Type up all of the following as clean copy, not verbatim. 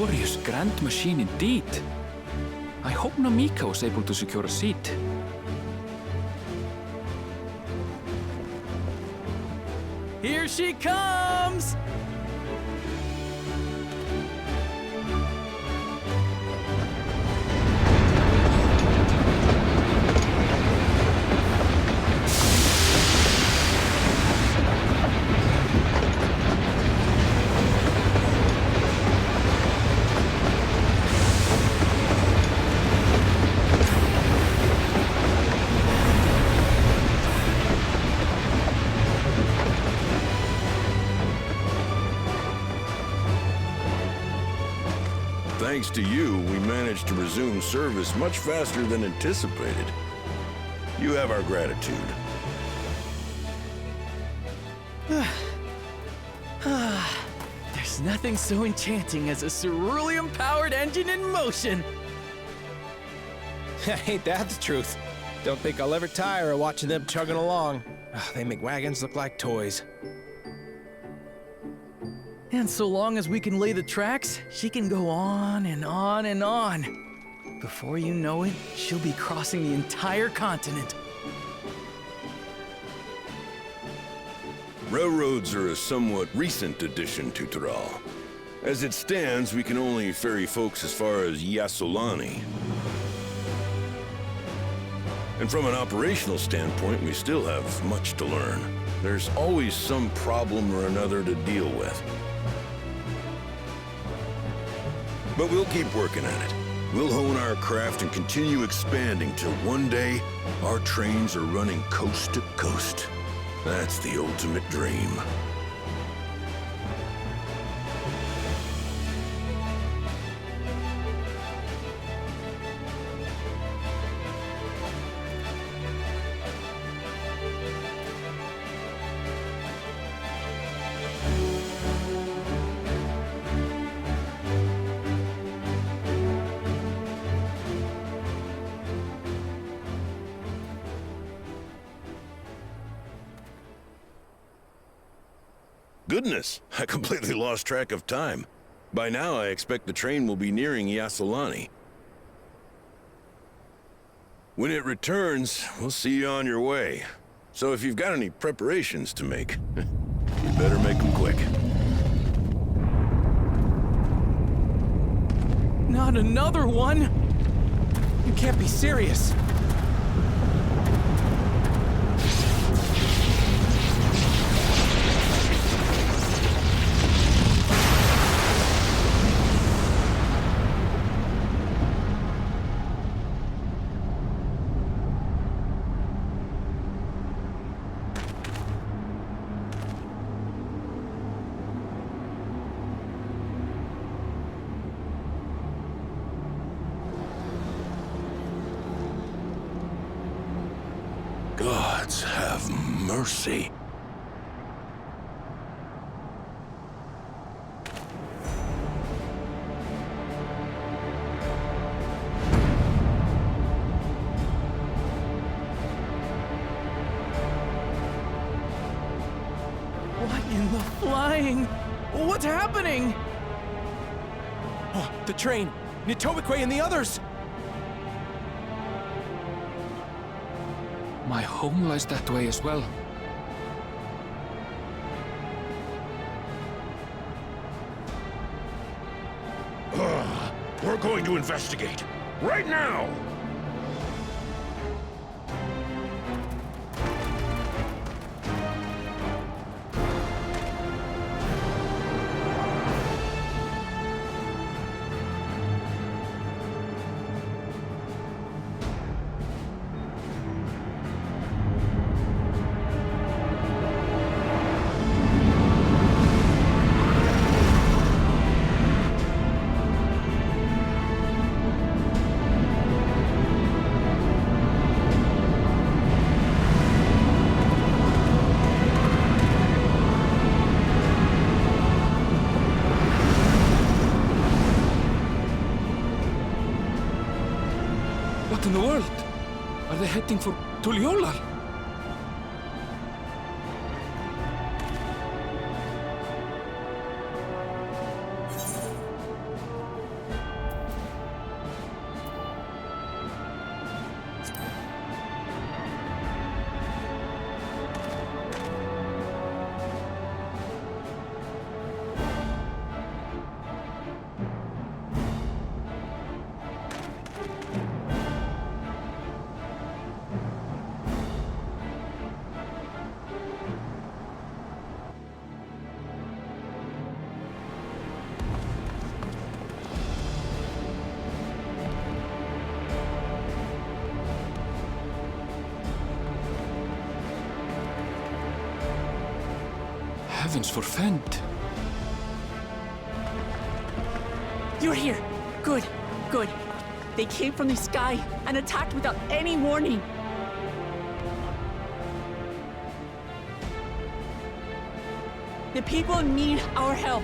glorious grand machine indeed. I hope Namika was able to secure a seat. Here she comes! Thanks to you, we managed to resume service much faster than anticipated. You have our gratitude. There's nothing so enchanting as a cerulean-powered engine in motion. Ain't that the truth? Don't think I'll ever tire of watching them chugging along. They make wagons look like toys. And so long as we can lay the tracks, she can go on and on and on. Before you know it, she'll be crossing the entire continent. Railroads are a somewhat recent addition to Tural. As it stands, we can only ferry folks as far as Yasolani. And from an operational standpoint, we still have much to learn. There's always some problem or another to deal with. But we'll keep working at it. We'll hone our craft and continue expanding till one day, our trains are running coast to coast. That's the ultimate dream. Goodness, I completely lost track of time. By now, I expect the train will be nearing Yasolani. When it returns, we'll see you on your way. So if you've got any preparations to make, you better make them quick. Not another one! You can't be serious. Gods have mercy. What in the flying? What's happening? Oh, the train! Nitobikwe and the others! My home lies that way as well. We're going to investigate. Right now! What in the world? Are they heading for Tuliyollal? heavens forfend. You're here. Good, good. They came from the sky and attacked without any warning. The people need our help.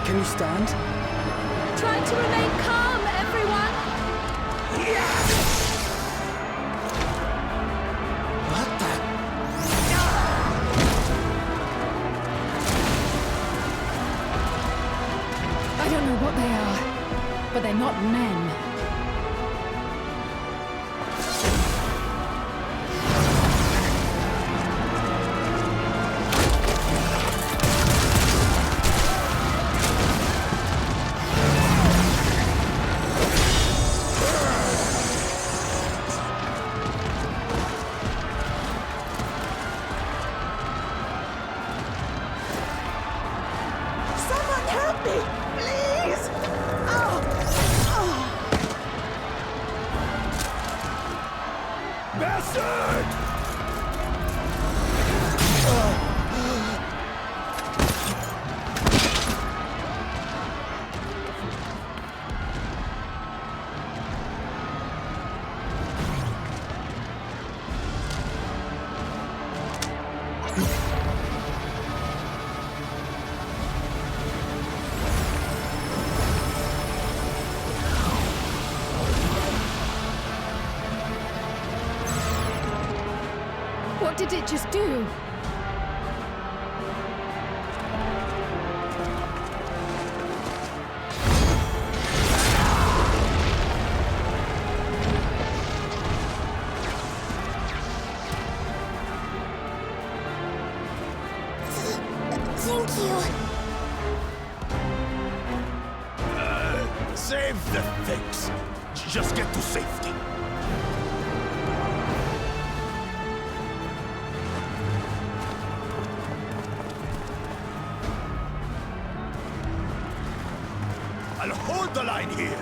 Can you stand? Try to remain calm, everyone! What the? I don't know what they are, but they're not men. Someone help me! Please! Oh! Bastard! What did it just do? Thank you. Save the things. Just get to safety. I'll hold the line here.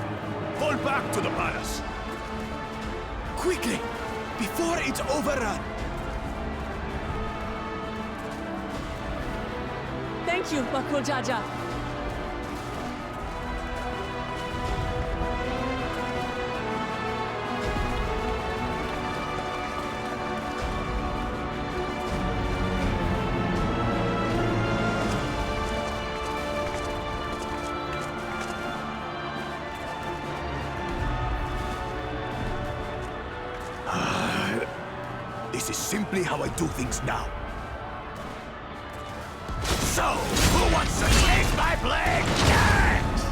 Fall back to the palace. Quickly, before it's overrun. Thank you, Bakul Jaja. This is simply how I do things now. So, who wants to take my blade next?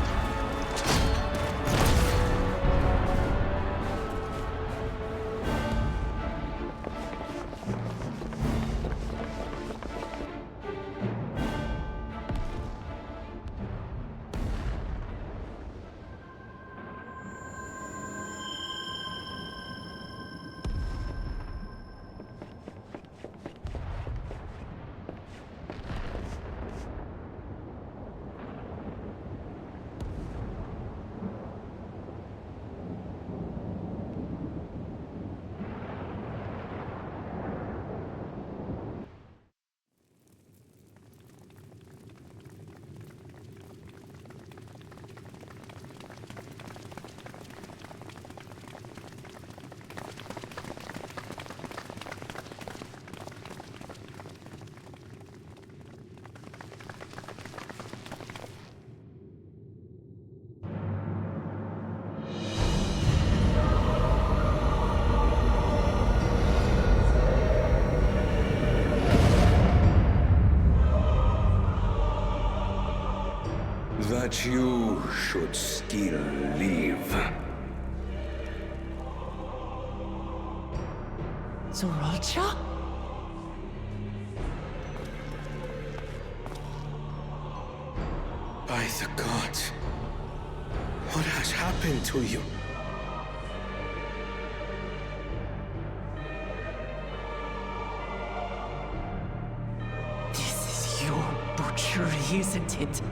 That you should still live. Zoralcha? By the gods, What has happened to you? This is your butchery, isn't it?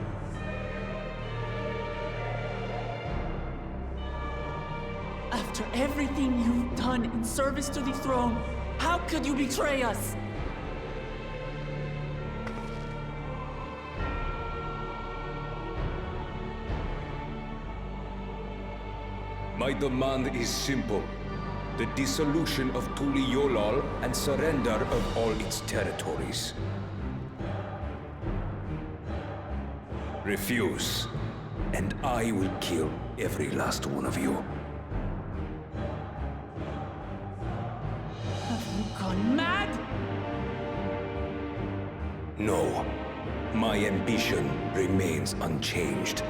After everything you've done in service to the throne, how could you betray us? My demand is simple. The dissolution of Tuliyollal and surrender of all its territories. Refuse, and I will kill every last one of you. Have you gone mad? No, my ambition remains unchanged.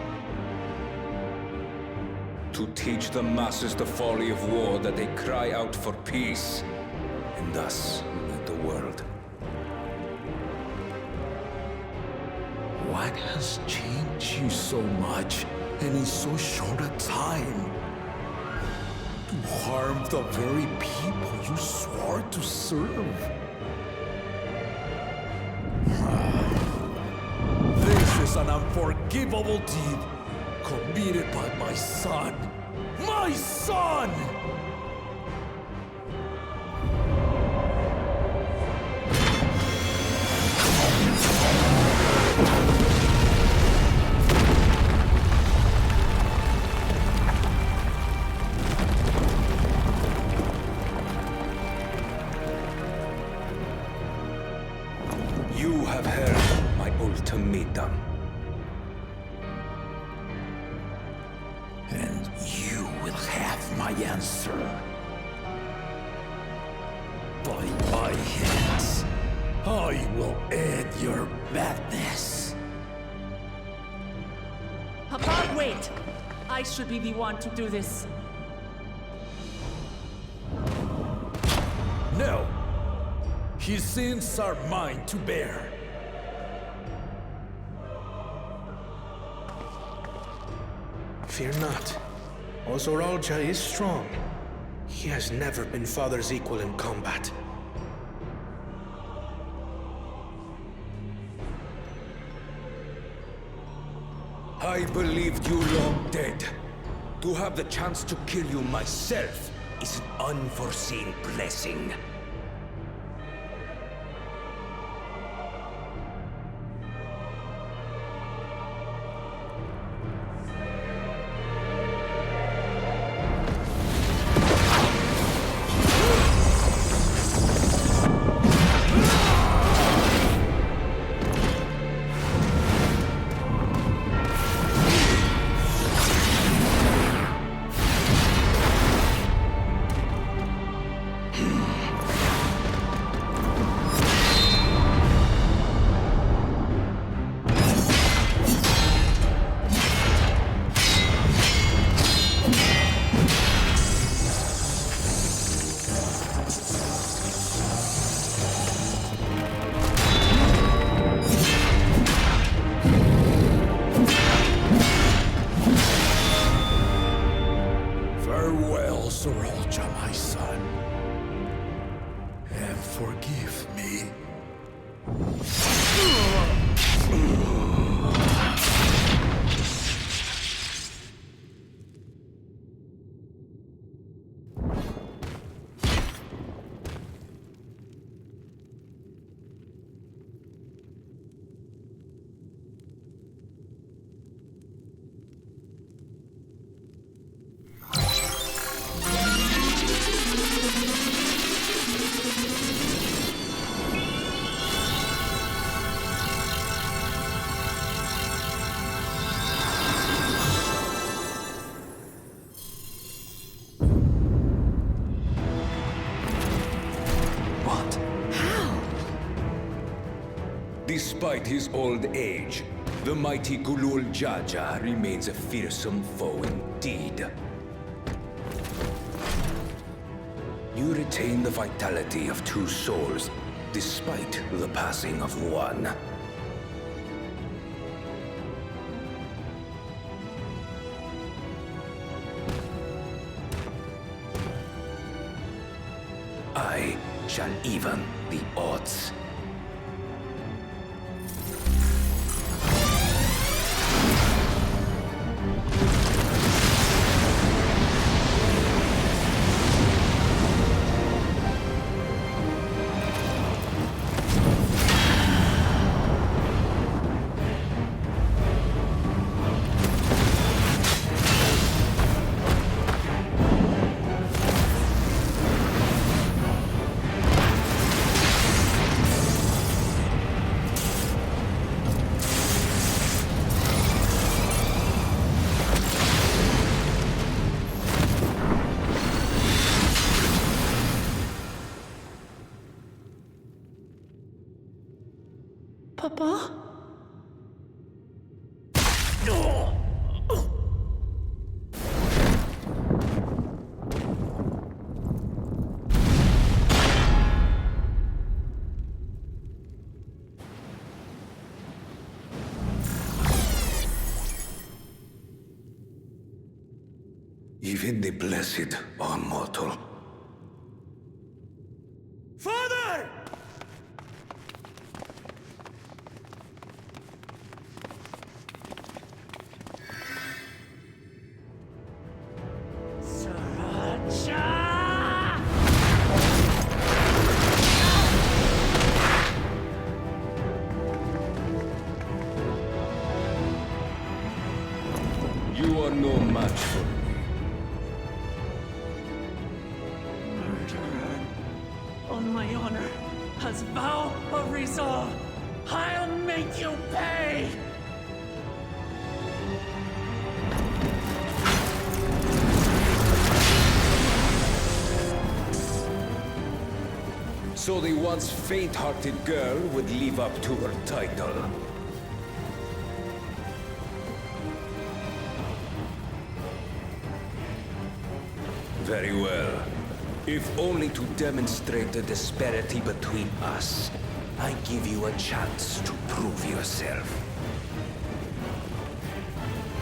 To teach the masses the folly of war, that they cry out for peace, and thus unite the world. What has changed you so much, and in so short a time? To harm the very people you swore to serve. This is an unforgivable deed committed by my son. My son! You have heard my ultimatum. And you will have my answer. By my hands, I will end your madness. Papa, wait! I should be the one to do this. No. His sins are mine to bear. Fear not. Ozoralja is strong. He has never been Father's equal in combat. I believed you long dead. To have the chance to kill you myself is an unforeseen blessing. Farewell, Zoralja, my son. And forgive me. Despite his old age, the mighty Gulul Jaja remains a fearsome foe indeed. You retain the vitality of two souls, despite the passing of one. shall even the odds. Papa? Even the blessed are mortal. Father! You are no match for me. Murderer. On my honor, as vow of resolve, I'll make you pay! So the once faint-hearted girl would live up to her title. Very well. If only to demonstrate the disparity between us, I give you a chance to prove yourself.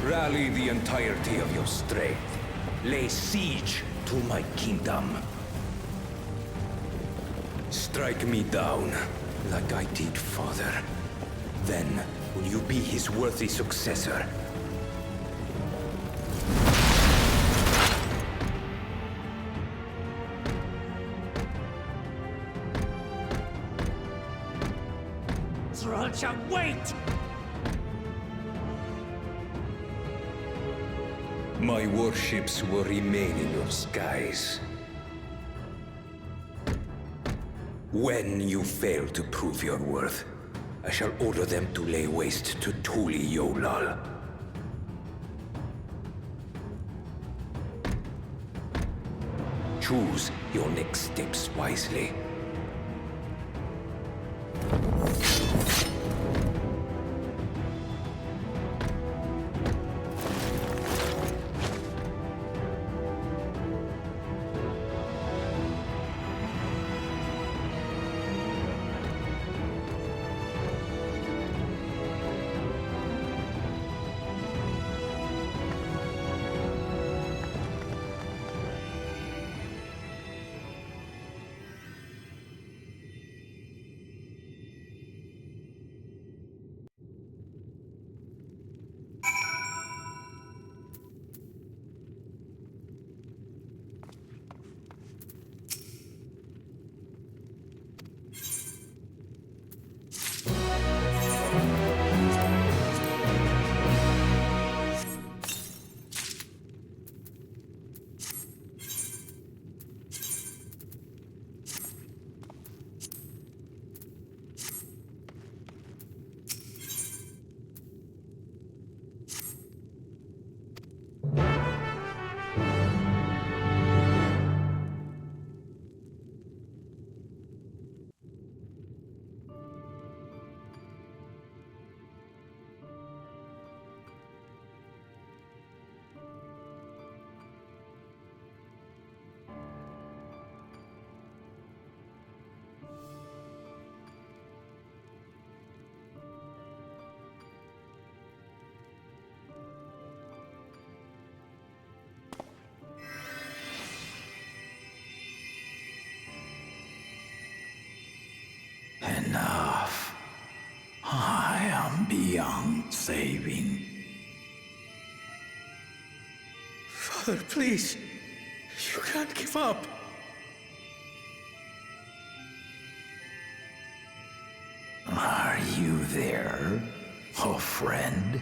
Rally the entirety of your strength. Lay siege to my kingdom. Strike me down, like I did father. Then, will you be his worthy successor? Sriracha, wait! My warships will remain in your skies. When you fail to prove your worth, I shall order them to lay waste to Tuliyollal. Choose your next steps wisely. I am beyond saving. Father, please. You can't give up. Are you there, oh friend?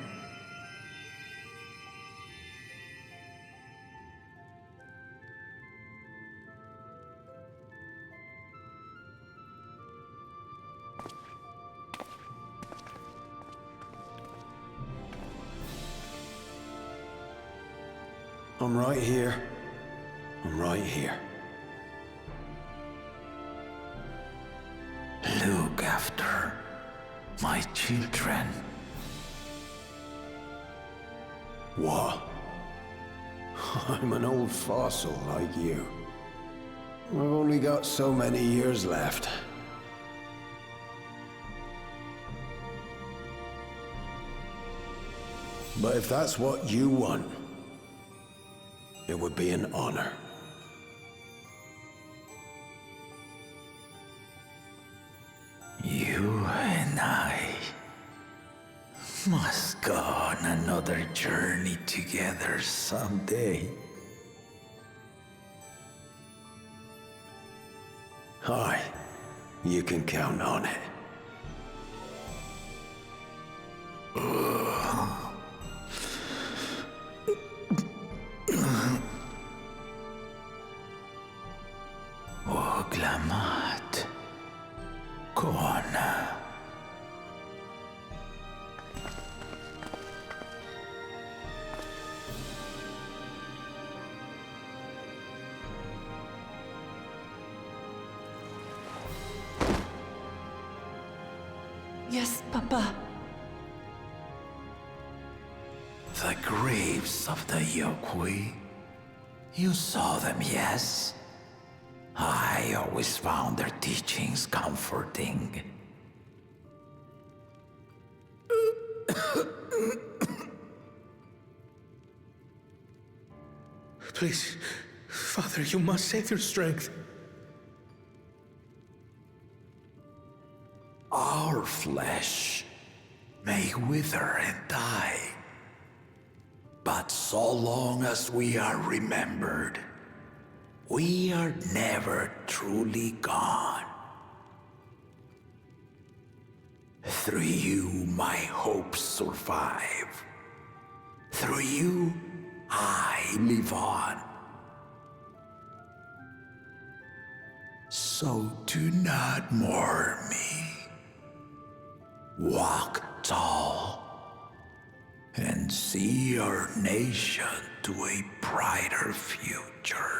I'm right here. I'm right here. Look after my children. What? I'm an old fossil like you. I've only got so many years left. But if that's what you want, it would be an honor. You and I must go on another journey together someday. Aye, you can count on it. Oglamat. Kona. Yes, Papa. The graves of the Yokwi. You saw them, yes? I always found their teachings comforting. Please, Father, you must save your strength. Our flesh may wither and die, but so long as we are remembered, we are never truly gone. Through you, my hopes survive. Through you, I live on. So do not mourn me. Walk tall and see our nation to a brighter future.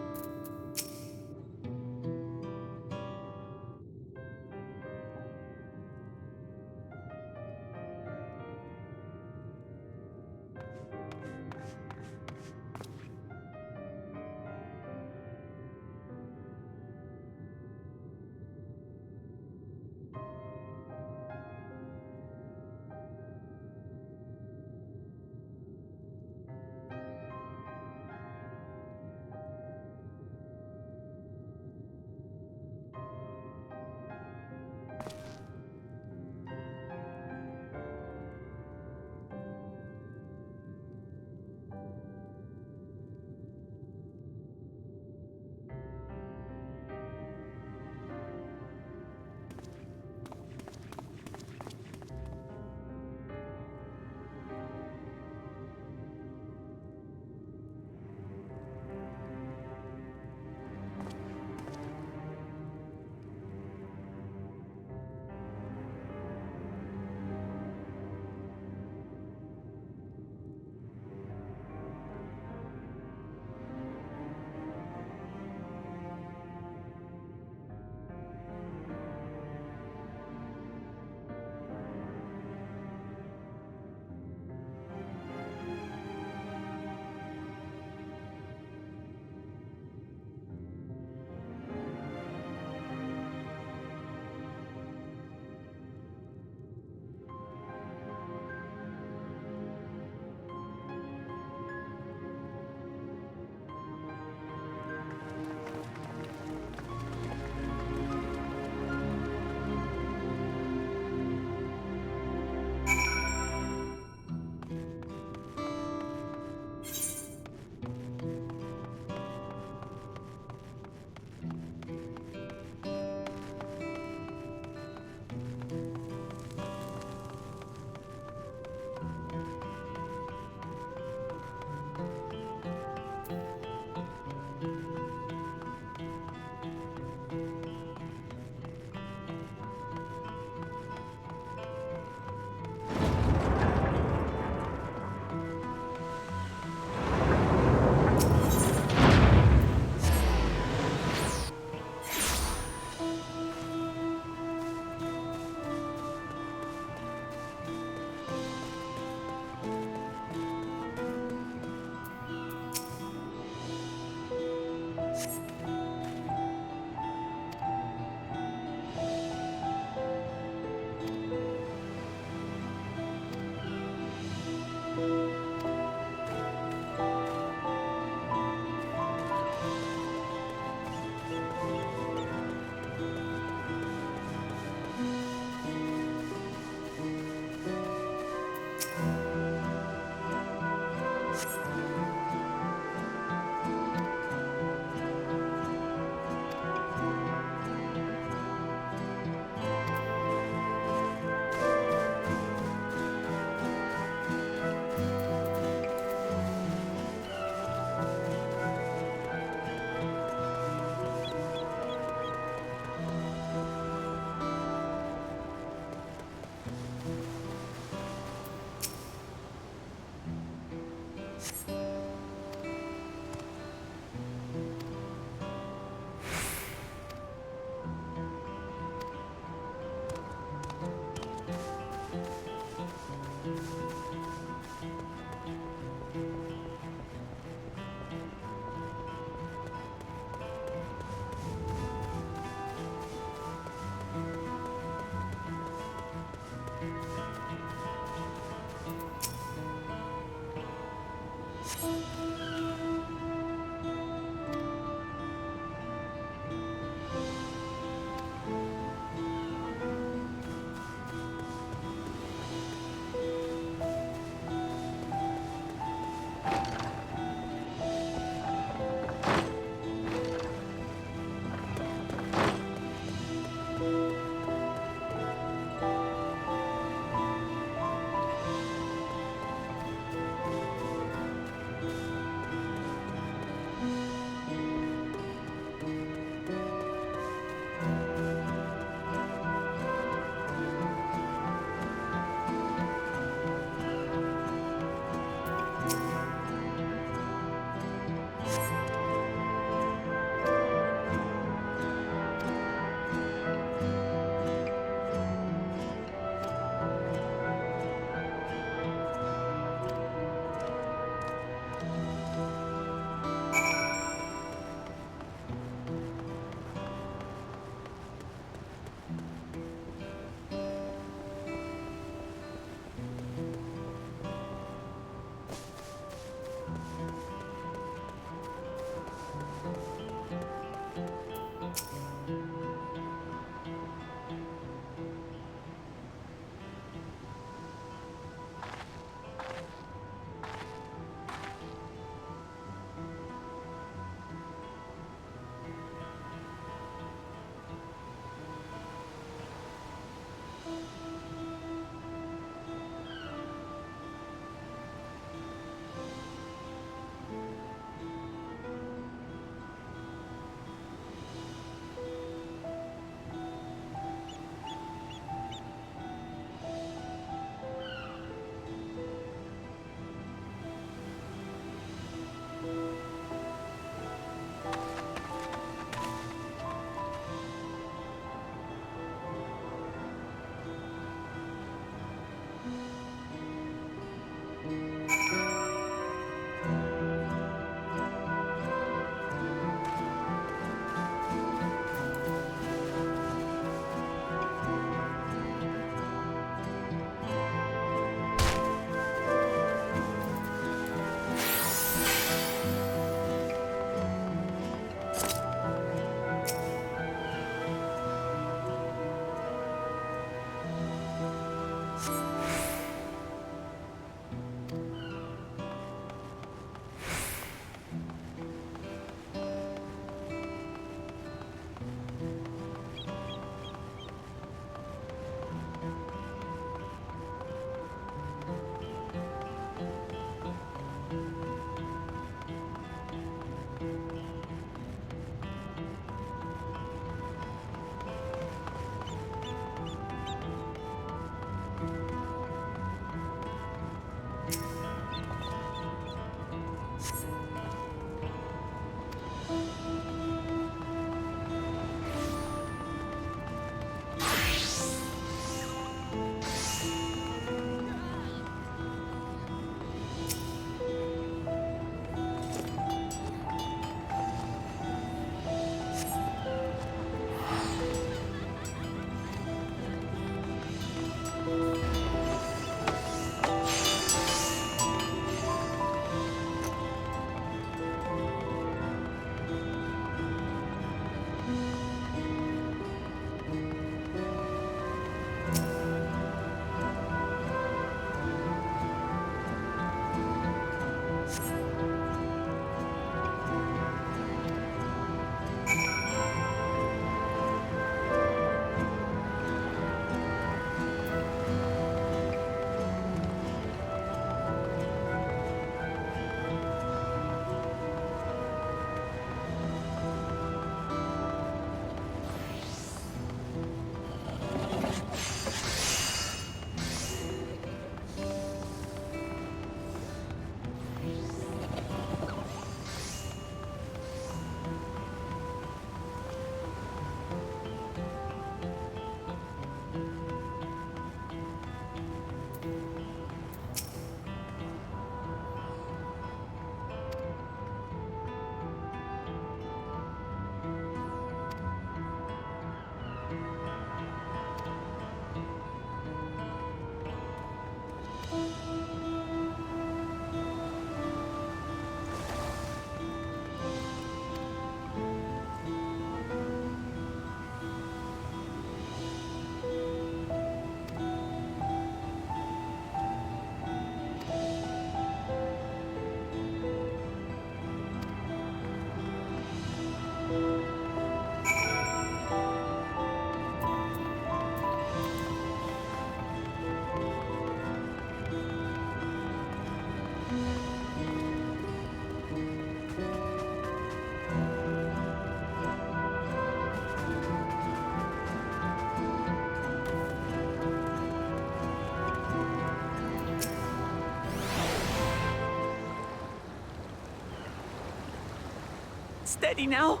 steady now.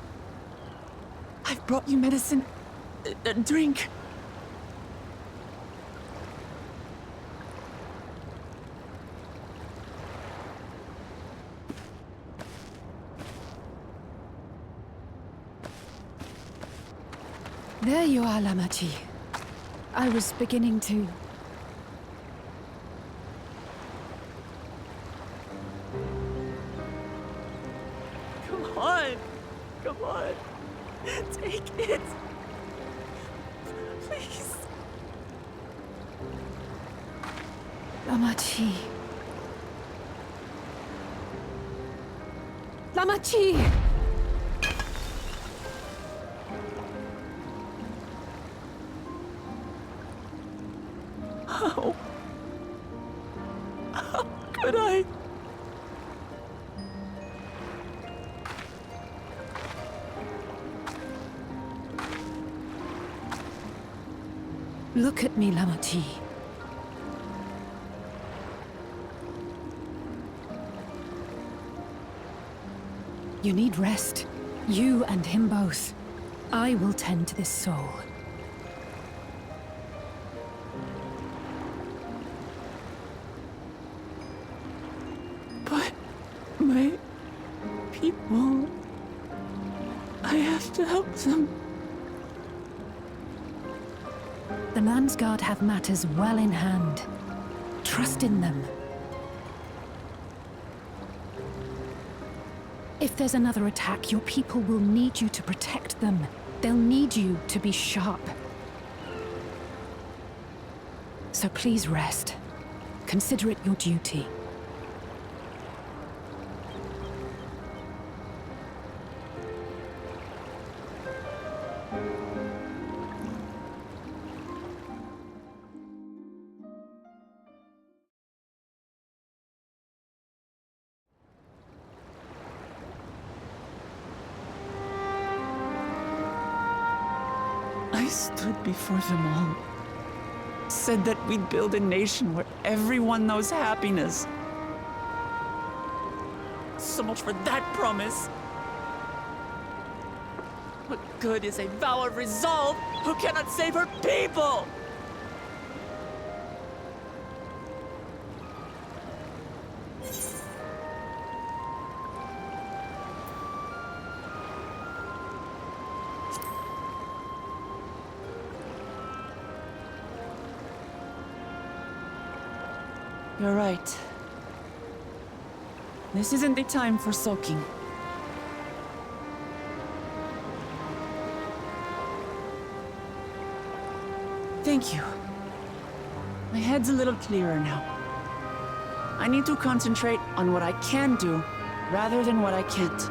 I've brought you medicine. Drink. There you are, Lamachi. I was beginning to... Come on. Come on. Take it. Please. Lamachi. Lamachi! How could I? Look at me, Lamachi. You need rest. You and him both. I will tend to this soul. But my people... I have to help them. The Landsguard have matters well in hand. Trust in them. If there's another attack, your people will need you to protect them. They'll need you to be sharp. So please rest. Consider it your duty. I stood before them all. Said that we'd build a nation where everyone knows happiness. So much for that promise. What good is a vow of resolve who cannot save her people? You're right. This isn't the time for sulking. Thank you. My head's a little clearer now. I need to concentrate on what I can do, rather than what I can't.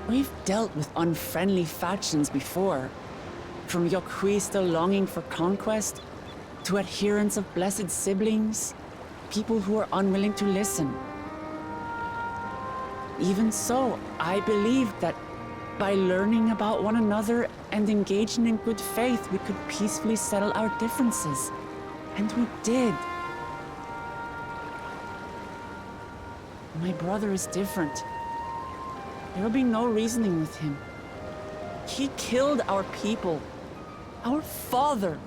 We've dealt with unfriendly factions before. From Yokhui still longing for conquest, to adherents of blessed siblings, people who are unwilling to listen. Even so, I believed that by learning about one another and engaging in good faith, we could peacefully settle our differences. And we did. My brother is different. There will be no reasoning with him. He killed our people. Our father.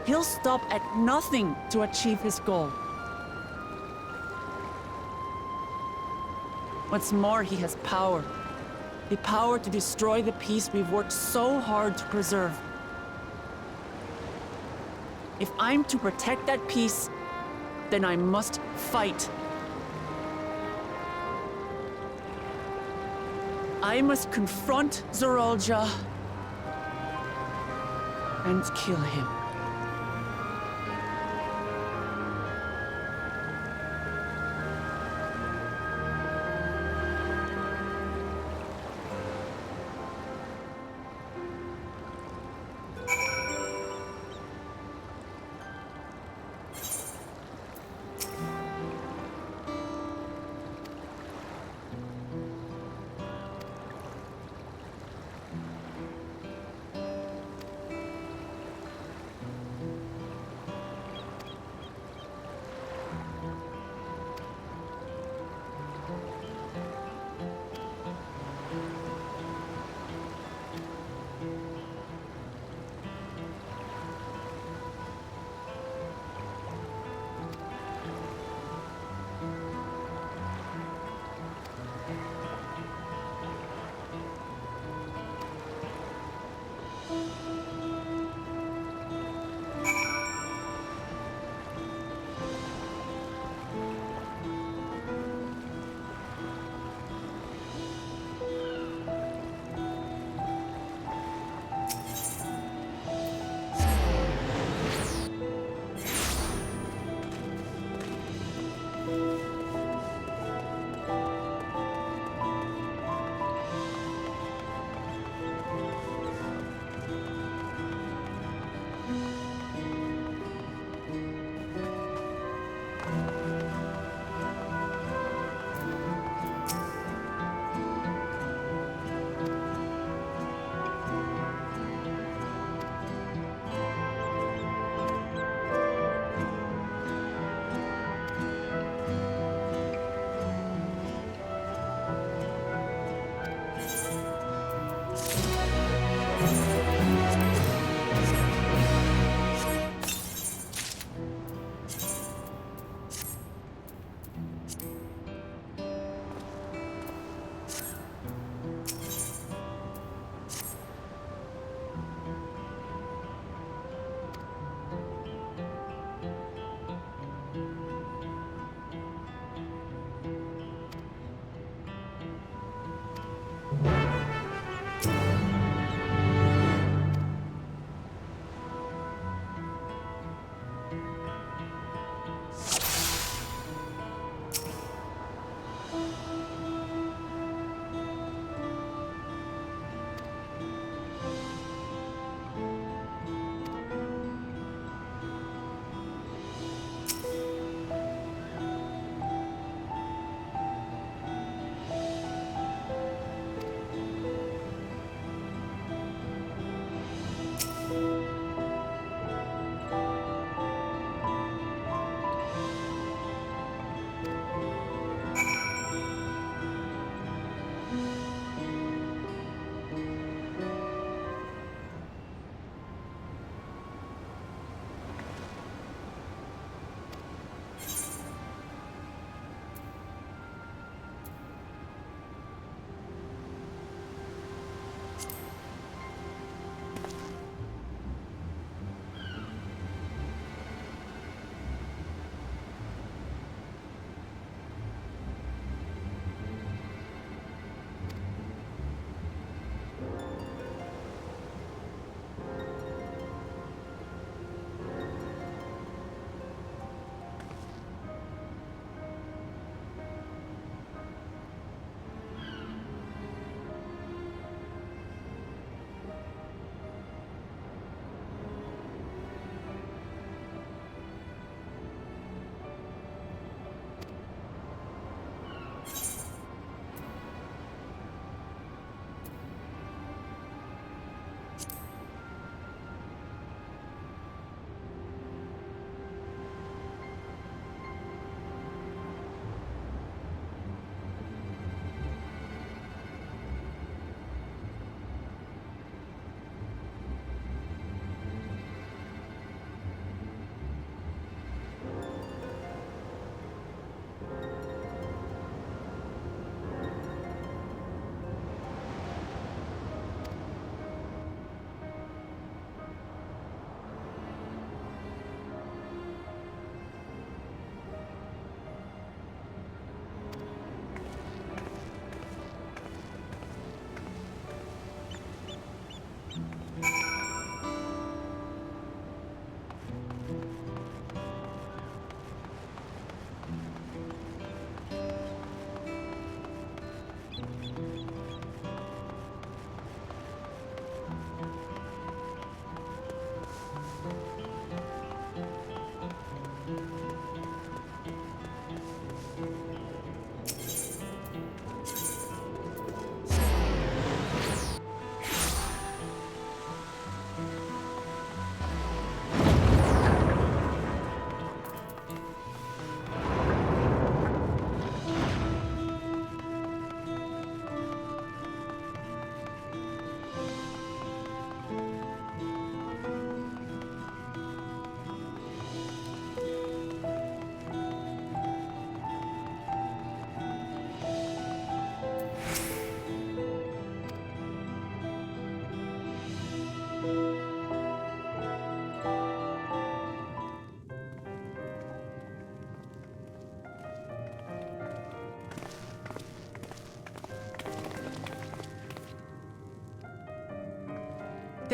He'll stop at nothing to achieve his goal. What's more, he has power. The power to destroy the peace we've worked so hard to preserve. If I'm to protect that peace, then I must fight. I must confront Zorolja and kill him.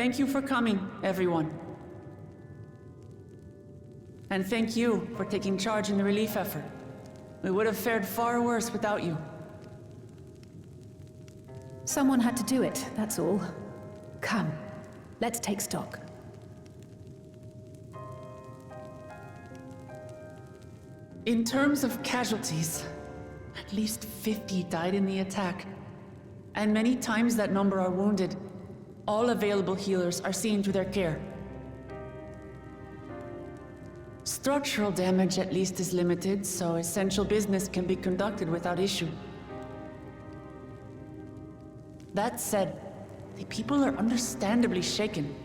thank you for coming, everyone. And thank you for taking charge in the relief effort. We would have fared far worse without you. Someone had to do it, that's all. Come, let's take stock. In terms of casualties, at least 50 died in the attack. And many times that number are wounded. All available healers are seen to their care. Structural damage at least is limited, so essential business can be conducted without issue. That said, the people are understandably shaken.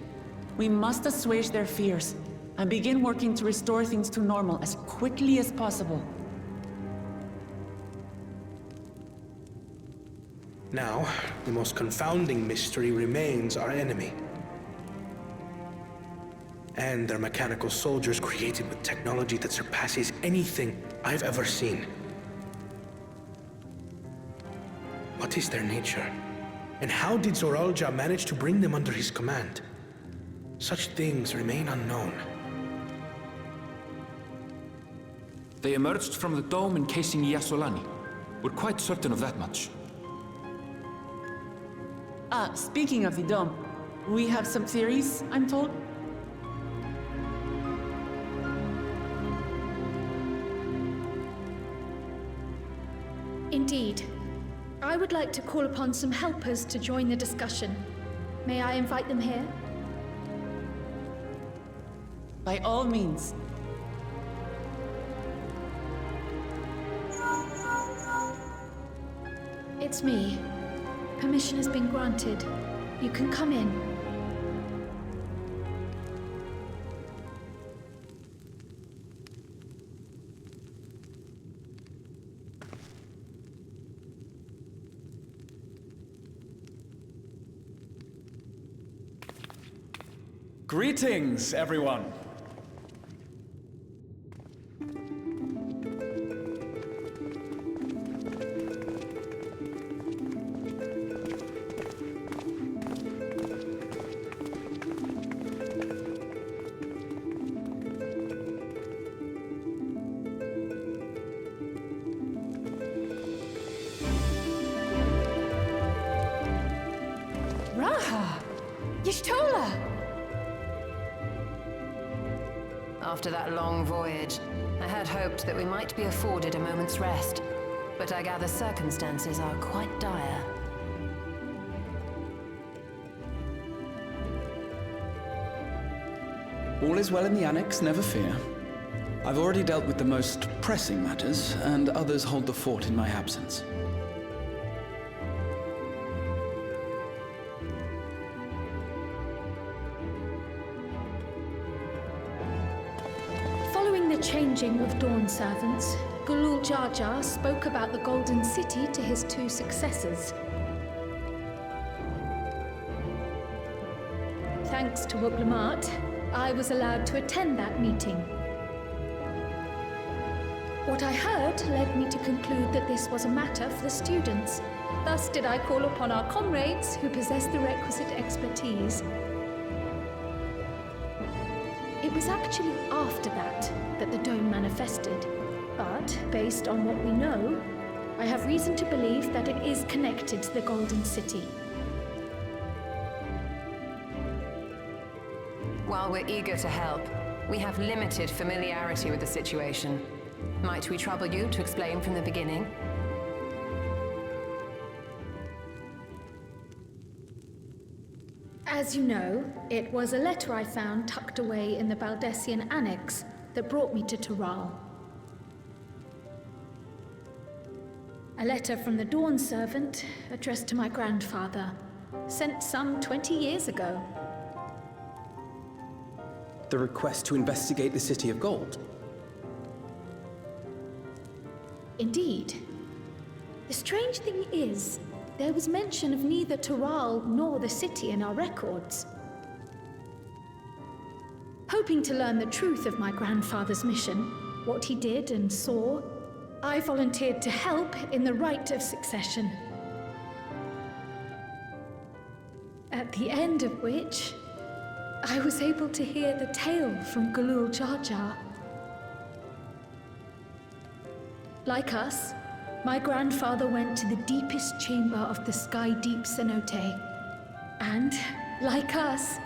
We must assuage their fears and begin working to restore things to normal as quickly as possible. Now, the most confounding mystery remains our enemy. And their mechanical soldiers created with technology that surpasses anything I've ever seen. What is their nature? And how did Zoralja manage to bring them under his command? Such things remain unknown. They emerged from the dome encasing Yasolani. We're quite certain of that much. Speaking of the dome, we have some theories, I'm told. Indeed. I would like to call upon some helpers to join the discussion. May I invite them here? By all means. It's me. Permission has been granted. You can come in. Greetings, everyone. Raha! Y'shtola! After that long voyage, I had hoped that we might be afforded a moment's rest, but I gather circumstances are quite dire. All is well in the Annex, never fear. I've already dealt with the most pressing matters, and others hold the fort in my absence. Following the changing of Dawn servants, Gulul Jar Jar spoke about the Golden City to his two successors. Thanks to Wuglamat, I was allowed to attend that meeting. What I heard led me to conclude that this was a matter for the students. Thus did I call upon our comrades who possess the requisite expertise. It was actually after that the dome manifested. But, based on what we know, I have reason to believe that it is connected to the Golden City. While we're eager to help, we have limited familiarity with the situation. Might we trouble you to explain from the beginning? As you know, it was a letter I found tucked away in the Baldessian Annex that brought me to Tural. A letter from the Dawn servant addressed to my grandfather, sent some 20 years ago. The request to investigate the City of Gold. Indeed. The strange thing is, there was mention of neither Tural nor the city in our records. Hoping to learn the truth of my grandfather's mission, what he did and saw, I volunteered to help in the rite of succession. At the end of which, I was able to hear the tale from Galul Jar Jar. Like us, my grandfather went to the deepest chamber of the Sky Deep Cenote. And, like us,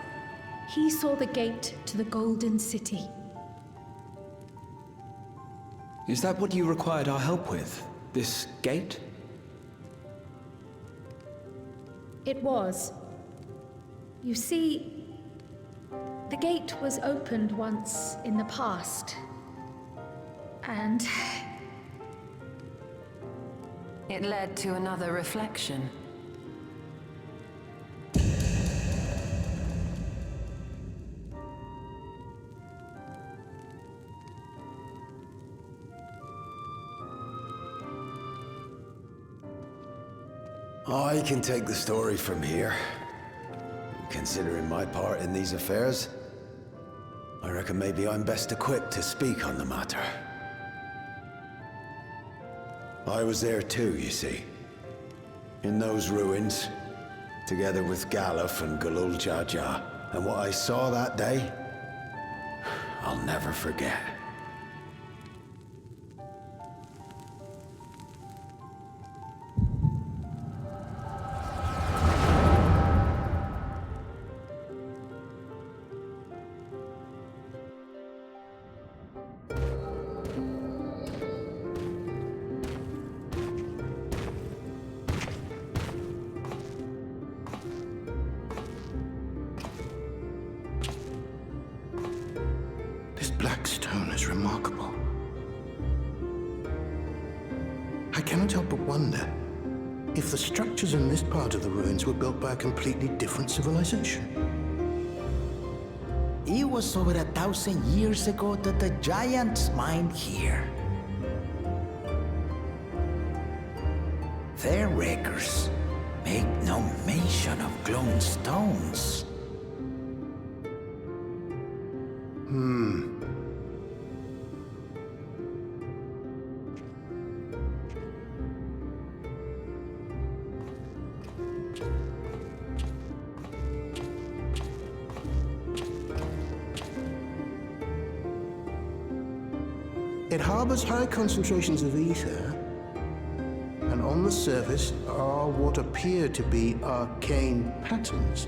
he saw the gate to the Golden City. Is that what you required our help with? This gate? It was. You see, the gate was opened once in the past. And it led to another reflection. I can take the story from here. Considering my part in these affairs, I reckon maybe I'm best equipped to speak on the matter. I was there too, you see. In those ruins, together with Galuf and Galul Jar Jar. And what I saw that day, I'll never forget. Black stone is remarkable. I cannot help but wonder if the structures in this part of the ruins were built by a completely different civilization. It was over 1,000 years ago that the giants mined here. Their records make no mention of glowing stones. It harbors high concentrations of ether, and on the surface are what appear to be arcane patterns.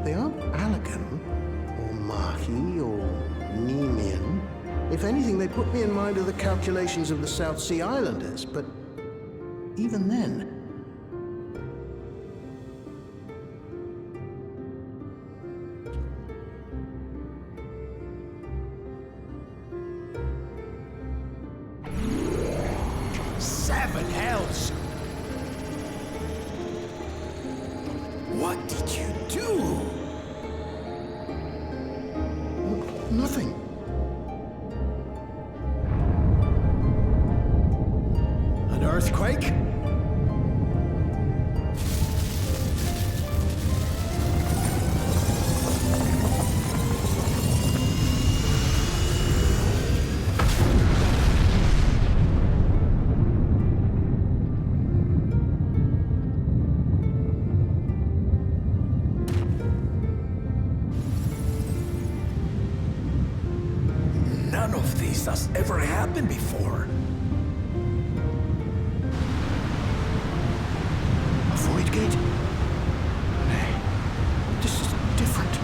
They aren't Allagan, or Mahi, or Nemean. If anything, they put me in mind of the calculations of the South Sea Islanders, but even then, Seven hells! What did you do? nothing. An earthquake? None of this has ever happened before. A void gate? Nay, this is different.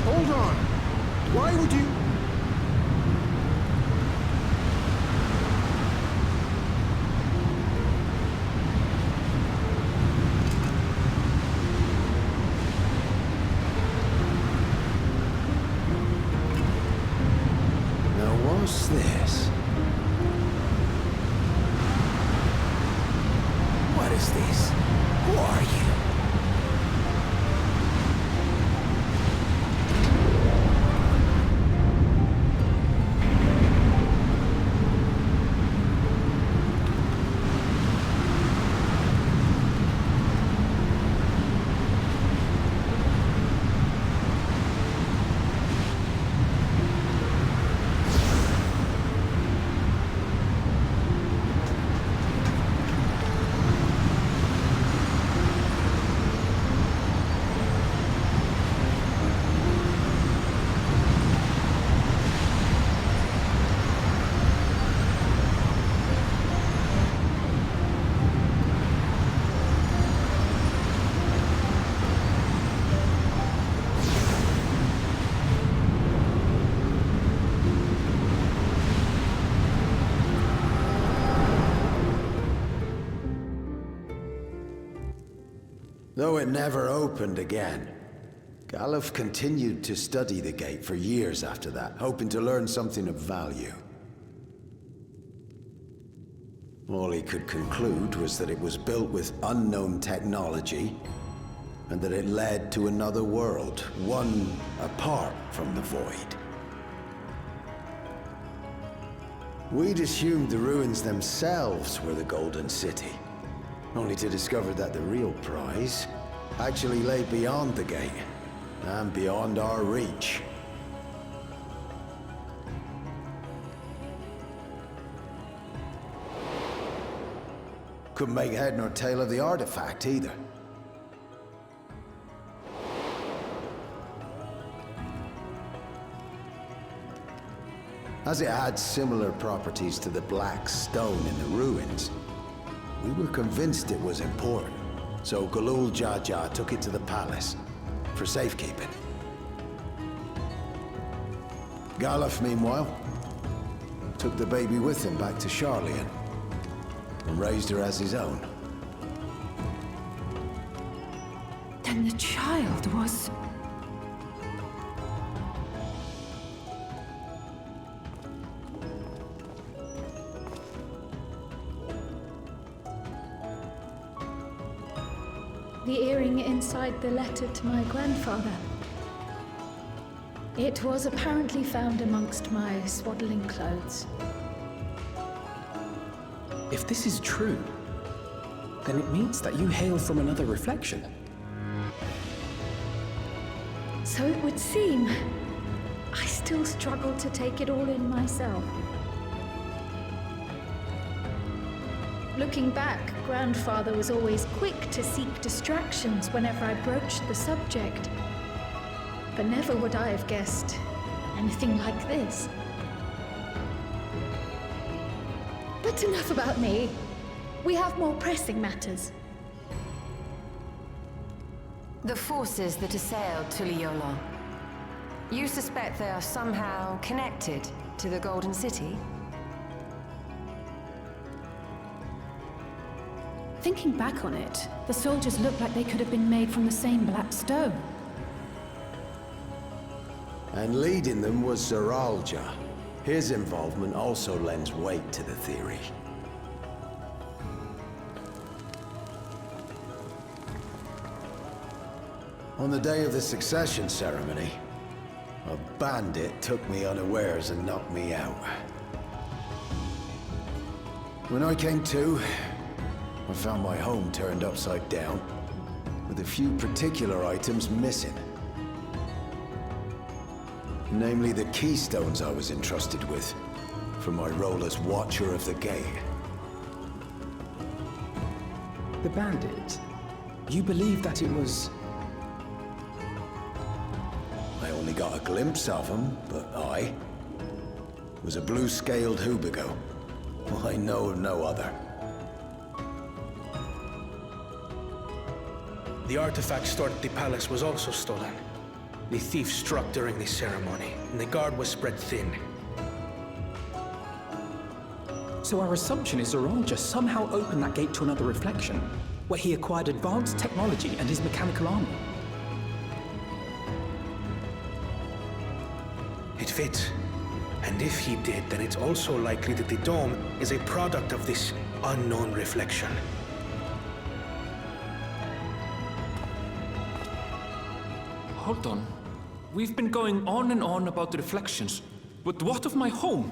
Hold on. Why would you... Now, what's this? What is this? Who are you? Though it never opened again, Galuf continued to study the gate for years after that, hoping to learn something of value. All he could conclude was that it was built with unknown technology, and that it led to another world, one apart from the Void. We'd assumed the ruins themselves were the Golden City, only to discover that the real prize actually lay beyond the gate, and beyond our reach. Couldn't make head nor tail of the artifact, either. As it had similar properties to the black stone in the ruins, we were convinced it was important, so Galul Jaja took it to the palace for safekeeping. Galuf, meanwhile, took the baby with him back to Sharlayan and raised her as his own. Then the child was... The earring inside the letter to my grandfather. It was apparently found amongst my swaddling clothes. If this is true, then it means that you hail from another reflection. So it would seem. I still struggle to take it all in myself. Looking back, Grandfather was always quick to seek distractions whenever I broached the subject. But never would I have guessed anything like this. But enough about me. We have more pressing matters. The forces that assailed Tuliyollal. You suspect they are somehow connected to the Golden City? Thinking back on it, the soldiers looked like they could have been made from the same black stone. And leading them was Zeralja. His involvement also lends weight to the theory. On the day of the succession ceremony, a bandit took me unawares and knocked me out. When I came to, I found my home turned upside down, with a few particular items missing. Namely the keystones I was entrusted with, for my role as Watcher of the Gate. The bandit? You believe that it was... I only got a glimpse of him, but I was a blue-scaled Hubigo. I know of no other. The artifact stored at the palace was also stolen. The thief struck during the ceremony, and the guard was spread thin. So our assumption is Zoral just somehow opened that gate to another reflection, where he acquired advanced technology and his mechanical army. It fits. And if he did, then it's also likely that the dome is a product of this unknown reflection. Hold on. We've been going on and on about the reflections, but what of my home?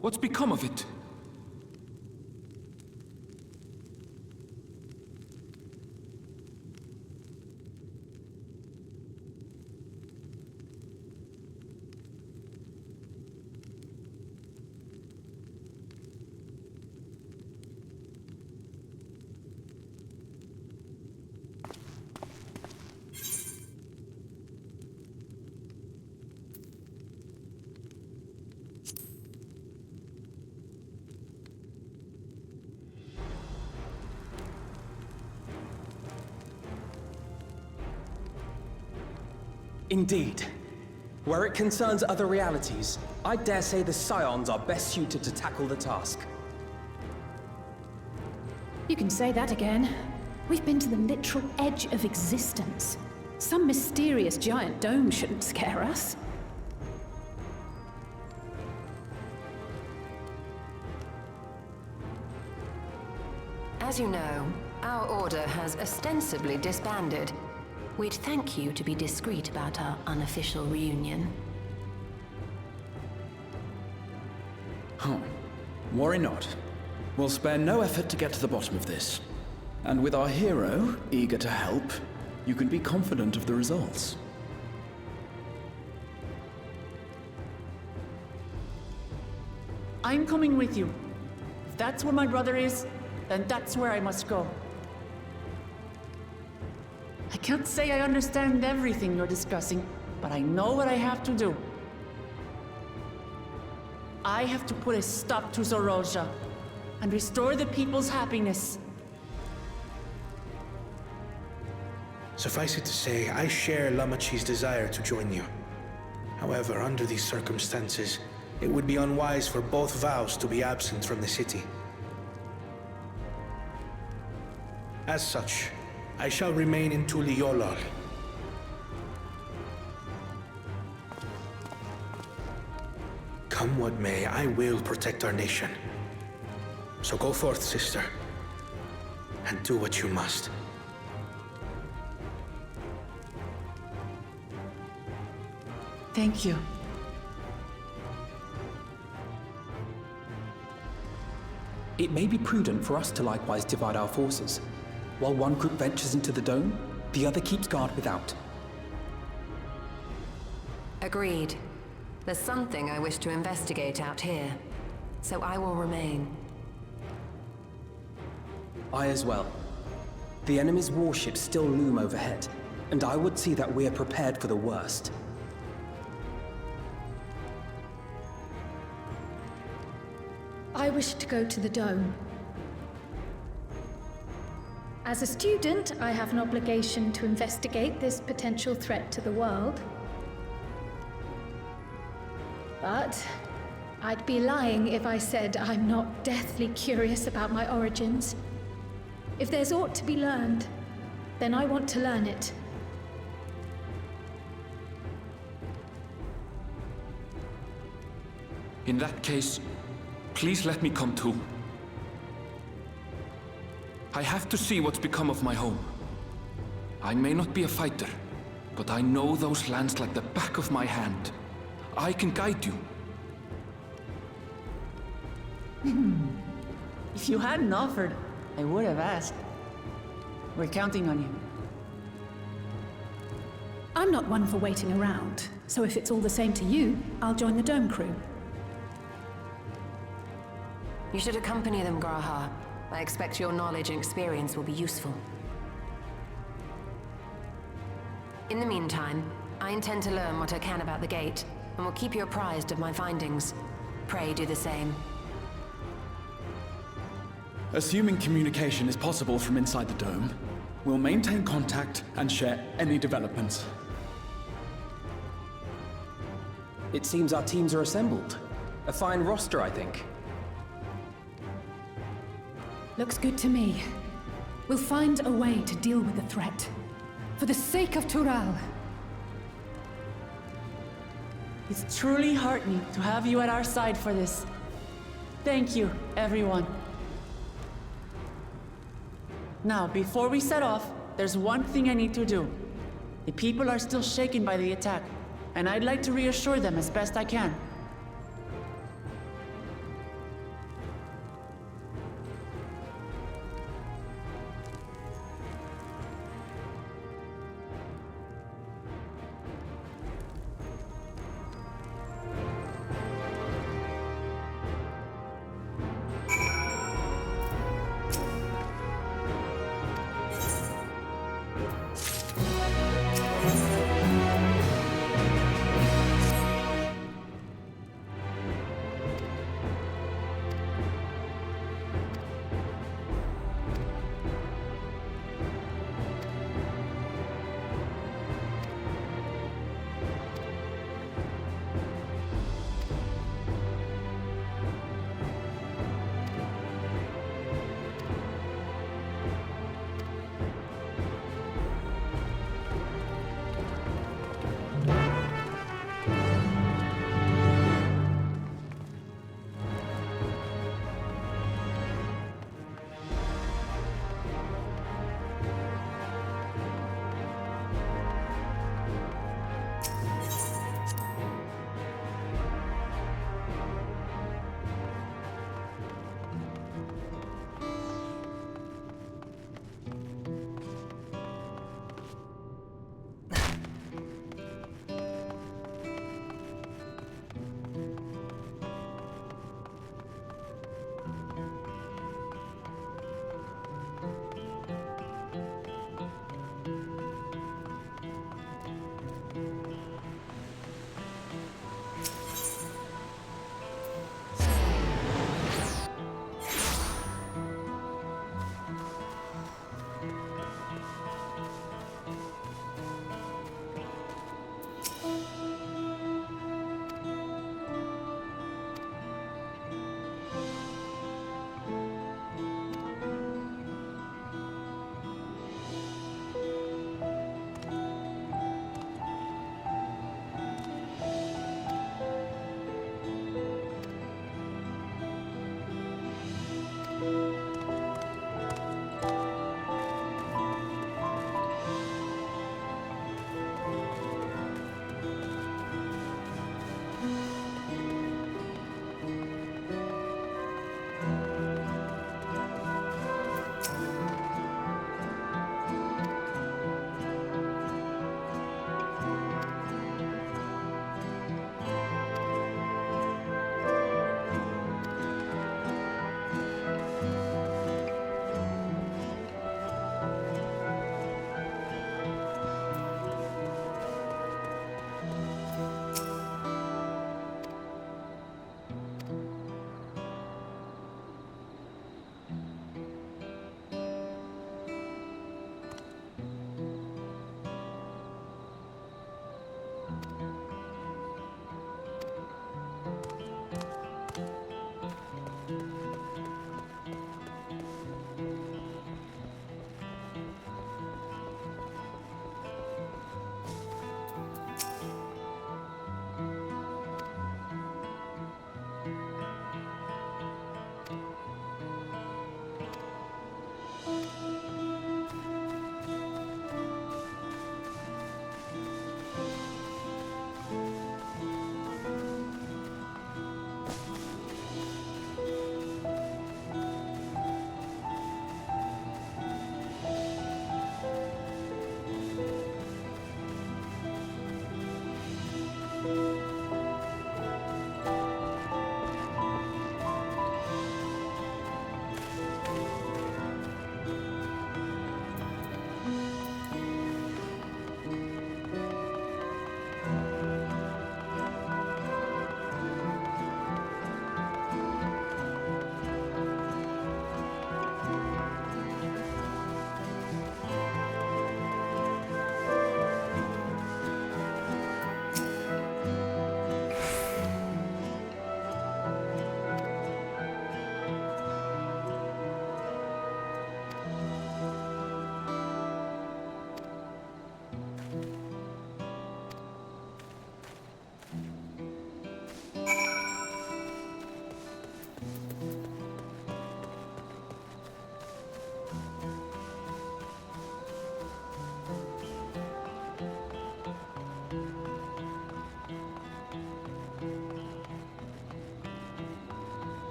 What's become of it? Indeed. Where it concerns other realities, I dare say the Scions are best suited to tackle the task. You can say that again. We've been to the literal edge of existence. Some mysterious giant dome shouldn't scare us. As you know, our order has ostensibly disbanded. We'd thank you to be discreet about our unofficial reunion. Worry not. We'll spare no effort to get to the bottom of this. And with our hero eager to help, you can be confident of the results. I'm coming with you. If that's where my brother is, then that's where I must go. I can't say I understand everything you're discussing, but I know what I have to do. I have to put a stop to Zorolja and restore the people's happiness. Suffice it to say, I share Lamachi's desire to join you. However, under these circumstances, it would be unwise for both vows to be absent from the city. As such, I shall remain in Tuliyollal. Come what may, I will protect our nation. So go forth, sister, and do what you must. Thank you. It may be prudent for us to likewise divide our forces. While one group ventures into the dome, the other keeps guard without. Agreed. There's something I wish to investigate out here, so I will remain. I as well. The enemy's warships still loom overhead, and I would see that we are prepared for the worst. I wish to go to the dome. As a student, I have an obligation to investigate this potential threat to the world. But I'd be lying if I said I'm not deathly curious about my origins. If there's aught to be learned, then I want to learn it. In that case, please let me come too. I have to see what's become of my home. I may not be a fighter, but I know those lands like the back of my hand. I can guide you. If you hadn't offered, I would have asked. We're counting on you. I'm not one for waiting around, so if it's all the same to you, I'll join the dome crew. You should accompany them, Graha. I expect your knowledge and experience will be useful. In the meantime, I intend to learn what I can about the gate, and will keep you apprised of my findings. Pray do the same. Assuming communication is possible from inside the dome, we'll maintain contact and share any developments. It seems our teams are assembled. A fine roster, I think. Looks good to me. We'll find a way to deal with the threat. For the sake of Tural. It's truly heartening to have you at our side for this. Thank you, everyone. Now, before we set off, there's one thing I need to do. The people are still shaken by the attack, and I'd like to reassure them as best I can.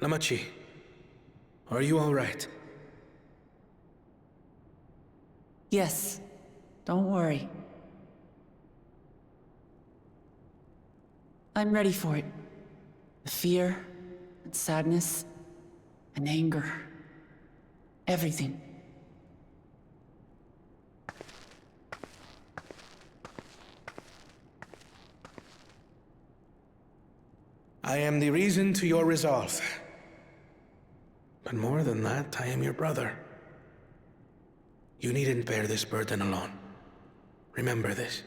Lamachi, are you all right? Yes, don't worry. I'm ready for it. The fear, and sadness, and anger. Everything. I am the reason to your resolve. But more than that, I am your brother. You needn't bear this burden alone. Remember this.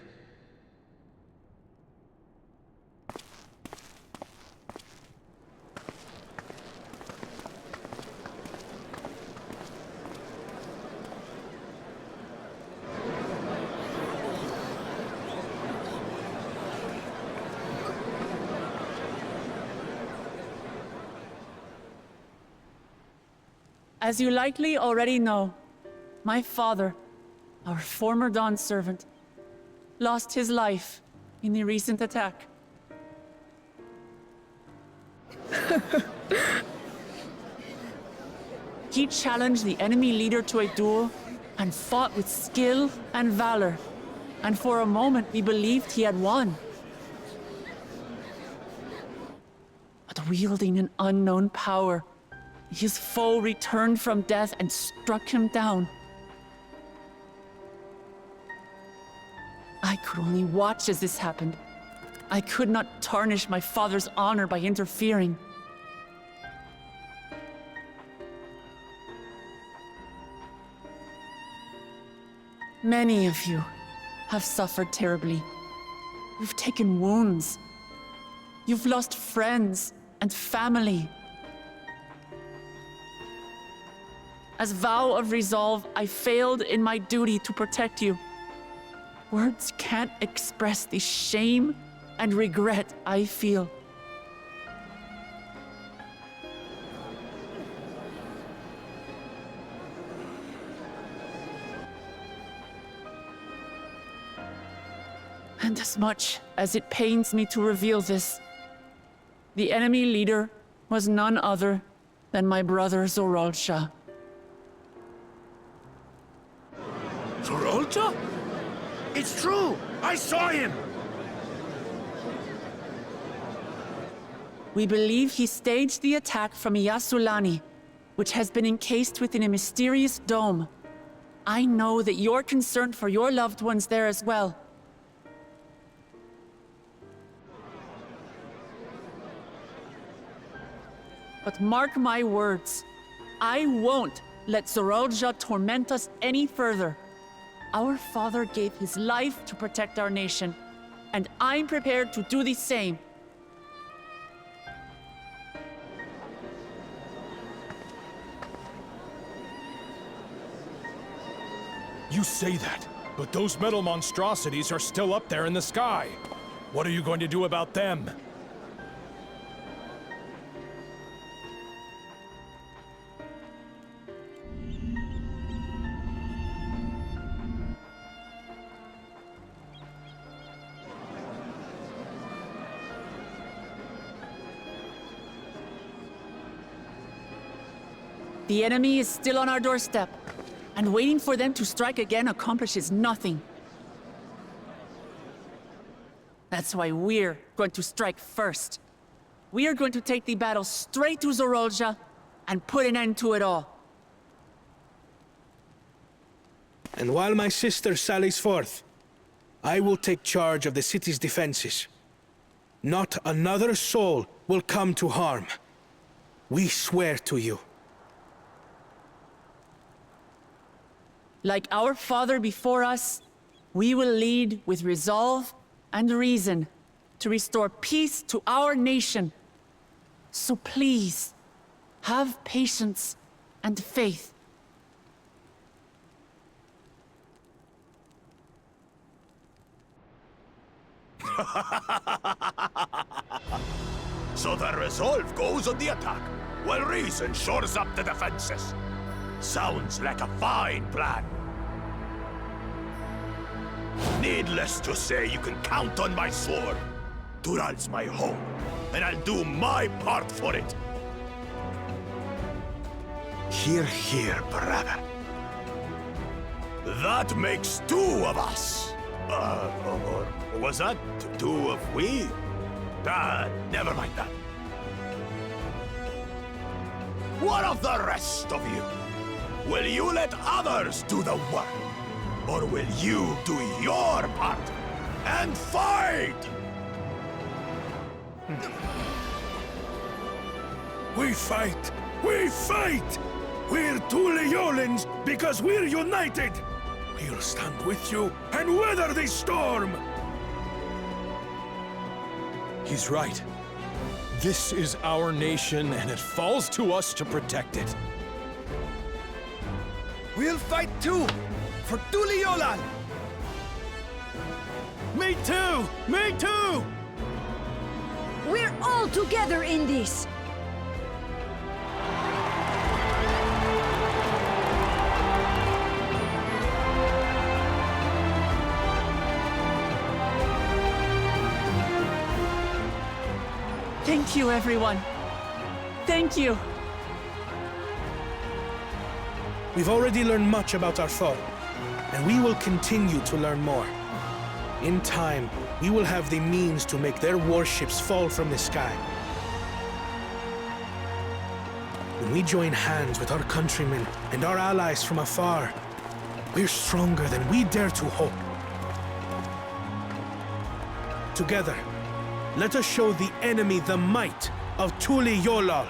As you likely already know, my father, our former Dawn servant, lost his life in the recent attack. He challenged the enemy leader to a duel and fought with skill and valor, and for a moment we believed he had won. But wielding an unknown power, his foe returned from death and struck him down. I could only watch as this happened. I could not tarnish my father's honor by interfering. Many of you have suffered terribly. You've taken wounds. You've lost friends and family. As vow of resolve, I failed in my duty to protect you. Words can't express the shame and regret I feel. And as much as it pains me to reveal this, the enemy leader was none other than my brother Zoraal. Zoraal? It's true! I saw him! We believe he staged the attack from Yasulani, which has been encased within a mysterious dome. I know that you're concerned for your loved ones there as well. But mark my words, I won't let Zoraal torment us any further. Our father gave his life to protect our nation, and I'm prepared to do the same. You say that, but those metal monstrosities are still up there in the sky. What are you going to do about them? The enemy is still on our doorstep, and waiting for them to strike again accomplishes nothing. That's why we're going to strike first. We are going to take the battle straight to Zoraal and put an end to it all. And while my sister sallies forth, I will take charge of the city's defenses. Not another soul will come to harm. We swear to you. Like our father before us, we will lead with resolve and reason to restore peace to our nation. So please, have patience and faith. So the resolve goes on the attack, while reason shores up the defenses. Sounds like a fine plan. Needless to say, you can count on my sword. Tural's my home, and I'll do my part for it. Hear, hear, brother. That makes two of us. Or was that two of we? Never mind that. What of the rest of you? Will you let others do the work? Or will you do your part and fight? We fight! We fight! We're Tuliyollans because we're united! We'll stand with you and weather this storm! He's right. This is our nation, and it falls to us to protect it. We'll fight too! For Tuliyollal! Me too! Me too! We're all together in this! Thank you, everyone. Thank you. We've already learned much about our foe, and we will continue to learn more. In time, we will have the means to make their warships fall from the sky. When we join hands with our countrymen and our allies from afar, we're stronger than we dare to hope. Together, let us show the enemy the might of Tuliyollal.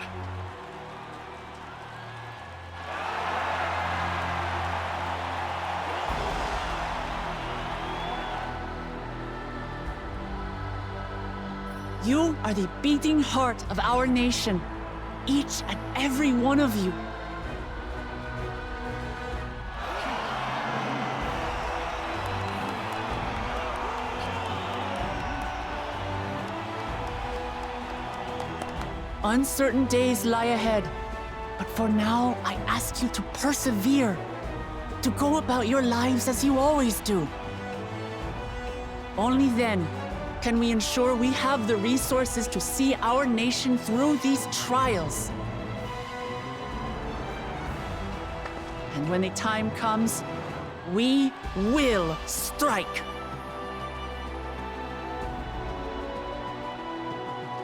You are the beating heart of our nation, each and every one of you. Uncertain days lie ahead, but for now, I ask you to persevere, to go about your lives as you always do. Only then can we ensure we have the resources to see our nation through these trials. And when the time comes, we will strike.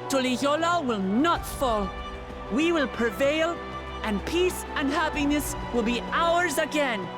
Tuliyollal will not fall. We will prevail, and peace and happiness will be ours again.